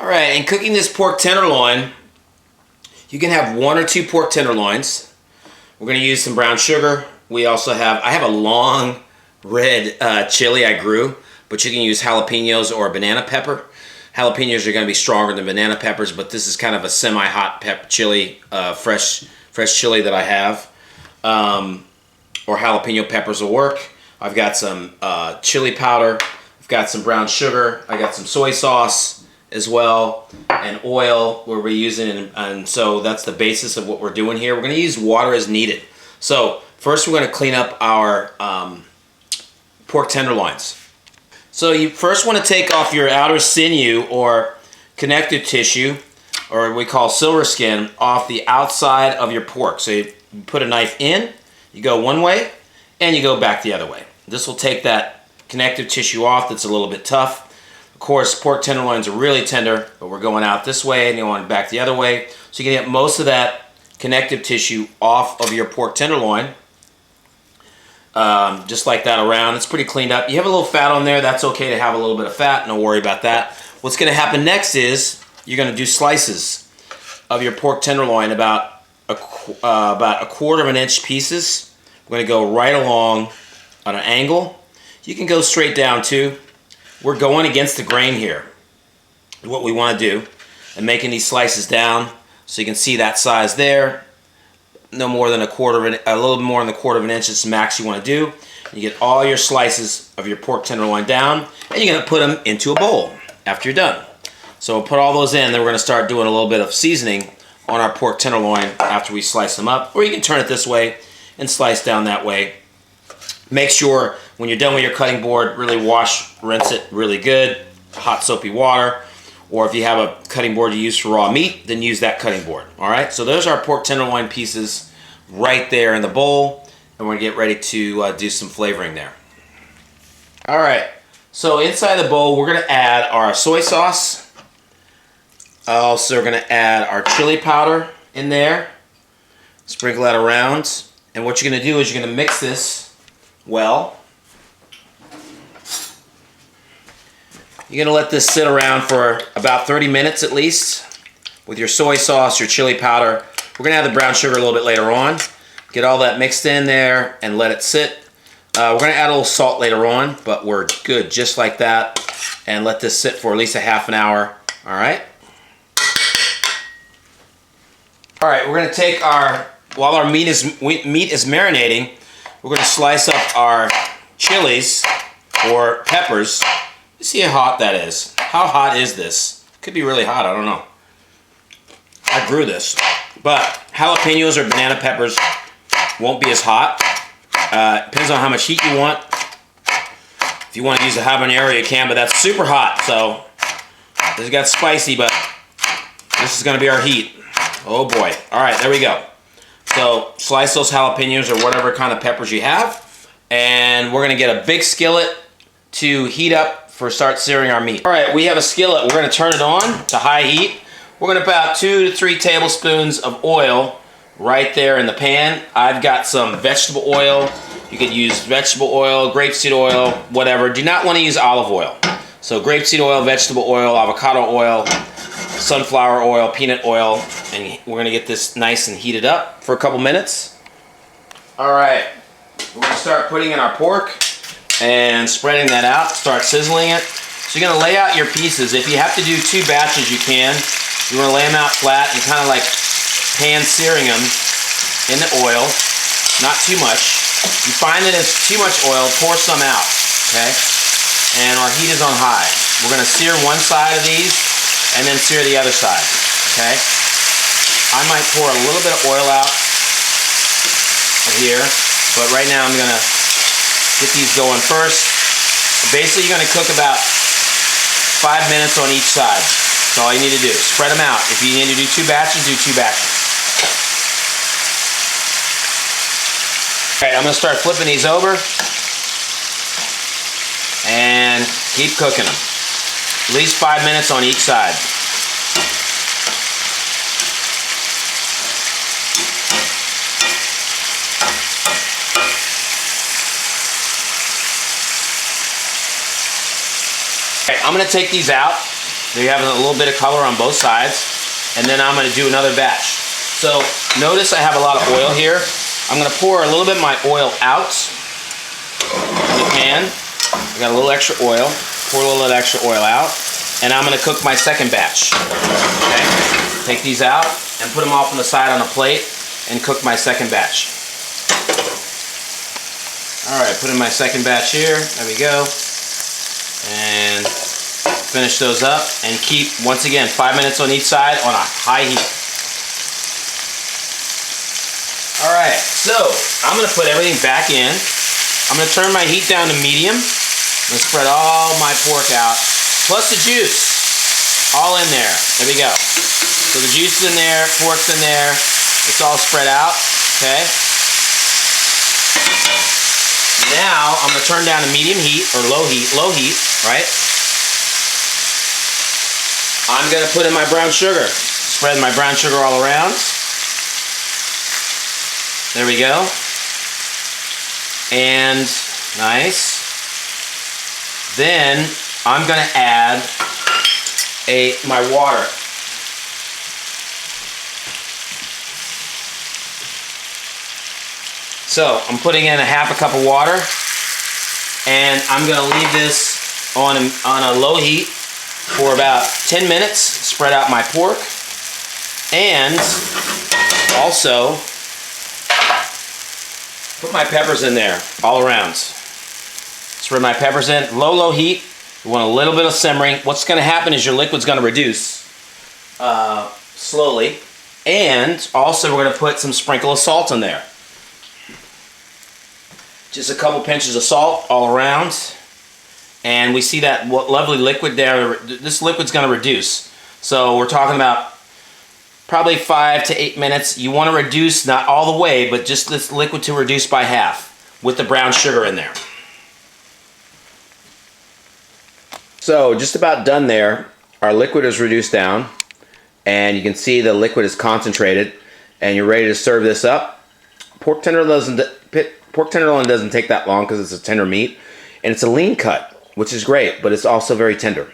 All right, in cooking this pork tenderloin, you can have 1 or 2 pork tenderloins. We're going to use some brown sugar. I have a long red chili I grew, but you can use jalapenos or banana pepper. Jalapenos are going to be stronger than banana peppers, but this is kind of a semi-hot chili, fresh chili that I have. Or jalapeno peppers will work. I've got some chili powder. I've got some brown sugar. I got some soy sauce as well, and oil we're reusing, and so that's the basis of what we're doing here. We're going to use water as needed. So first we're going to clean up our pork tenderloins. So you first want to take off your outer sinew or connective tissue, or we call silver skin, off the outside of your pork. So you put a knife in, you go one way, and you go back the other way. This will take that connective tissue off that's a little bit tough. Of course, pork tenderloins are really tender, but we're going out this way and you want it back the other way. So you can get most of that connective tissue off of your pork tenderloin. Just like that around. It's pretty cleaned up. You have a little fat on there. That's okay to have a little bit of fat. No worry about that. What's going to happen next is you're going to do slices of your pork tenderloin about a 1/4 of an inch pieces. We're going to go right along on an angle. You can go straight down too. We're going against the grain here. What we want to do, and making these slices down so you can see that size there. No more than a little more than a 1/4 of an inch is the max you want to do. You get all your slices of your pork tenderloin down, and you're going to put them into a bowl after you're done. So we'll put all those in, then we're going to start doing a little bit of seasoning on our pork tenderloin after we slice them up. Or you can turn it this way and slice down that way. Make sure when you're done with your cutting board, really rinse it really good, hot soapy water. Or if you have a cutting board you use for raw meat, then use that cutting board. All right, so those are our pork tenderloin pieces right there in the bowl, and we're gonna get ready to do some flavoring there. All right, so inside the bowl, we're gonna add our soy sauce. Also, we're gonna add our chili powder in there. Sprinkle that around, and what you're gonna do is you're gonna mix this well. You're going to let this sit around for about 30 minutes at least with your soy sauce, your chili powder. We're going to add the brown sugar a little bit later on. Get all that mixed in there and let it sit. We're going to add a little salt later on, but we're good just like that. And let this sit for at least a half an hour. All right? All right, we're going to take while our meat is marinating, we're going to slice up our chilies or peppers. See how hot that is. How hot is this? Could be really hot, I don't know. I grew this. But jalapenos or banana peppers won't be as hot. Depends on how much heat you want. If you want to use a habanero, you can, but that's super hot. So this got spicy, but this is going to be our heat. Oh boy. All right, there we go. So slice those jalapenos or whatever kind of peppers you have. And we're going to get a big skillet to heat up start searing our meat. All right, we have a skillet. We're going to turn it on to high heat. We're going to put about 2 to 3 tablespoons of oil right there in the pan. I've got some vegetable oil. You could use vegetable oil, grapeseed oil, whatever. Do not want to use olive oil. So grapeseed oil, vegetable oil, avocado oil, sunflower oil, peanut oil, and we're going to get this nice and heated up for a couple minutes. All right, we're going to start putting in our pork and spreading that out, start sizzling it. So you're going to lay out your pieces. If you have to do 2 batches, you can. You want to lay them out flat and kind of like pan searing them in the oil, not too much. If you find that it's too much oil, pour some out, okay? And our heat is on high. We're going to sear one side of these and then sear the other side, okay? I might pour a little bit of oil out here, but right now I'm going to get these going first. Basically, you're going to cook about 5 minutes on each side. That's all you need to do. Spread them out. If you need to do 2 batches, do 2 batches. Okay, I'm going to start flipping these over and keep cooking them. At least 5 minutes on each side. Okay, I'm going to take these out. There you have a little bit of color on both sides. And then I'm going to do another batch. So notice I have a lot of oil here. I'm going to pour a little bit of my oil out in the pan. I got a little extra oil. Pour a little extra oil out. And I'm going to cook my second batch. Okay? Take these out and put them off on the side on a plate and cook my second batch. Alright, put in my second batch here. There we go. And finish those up and keep, once again, 5 minutes on each side on a high heat. Alright, so I'm going to put everything back in. I'm going to turn my heat down to medium. I'm going to spread all my pork out, plus the juice, all in there. There we go. So the juice is in there, pork's in there. It's all spread out, okay? Now, I'm going to turn down to medium heat, or low heat, right? I'm going to put in my brown sugar. Spread my brown sugar all around. There we go. And, nice. Then, I'm going to add my water. So, I'm putting in a half a cup of water, and I'm going to leave this on a low heat for about 10 minutes, spread out my pork, and also put my peppers in there all around. Spread my peppers in, low heat. You want a little bit of simmering. What's going to happen is your liquid's going to reduce slowly, and also we're going to put some sprinkle of salt in there. Just a couple pinches of salt all around. And we see that lovely liquid there. This liquid's going to reduce. So we're talking about probably 5 to 8 minutes. You want to reduce, not all the way, but just this liquid to reduce by half with the brown sugar in there. So just about done there. Our liquid is reduced down. And you can see the liquid is concentrated. And you're ready to serve this up. Pork tenderloin doesn't take that long because it's a tender meat. And it's a lean cut, which is great, but it's also very tender.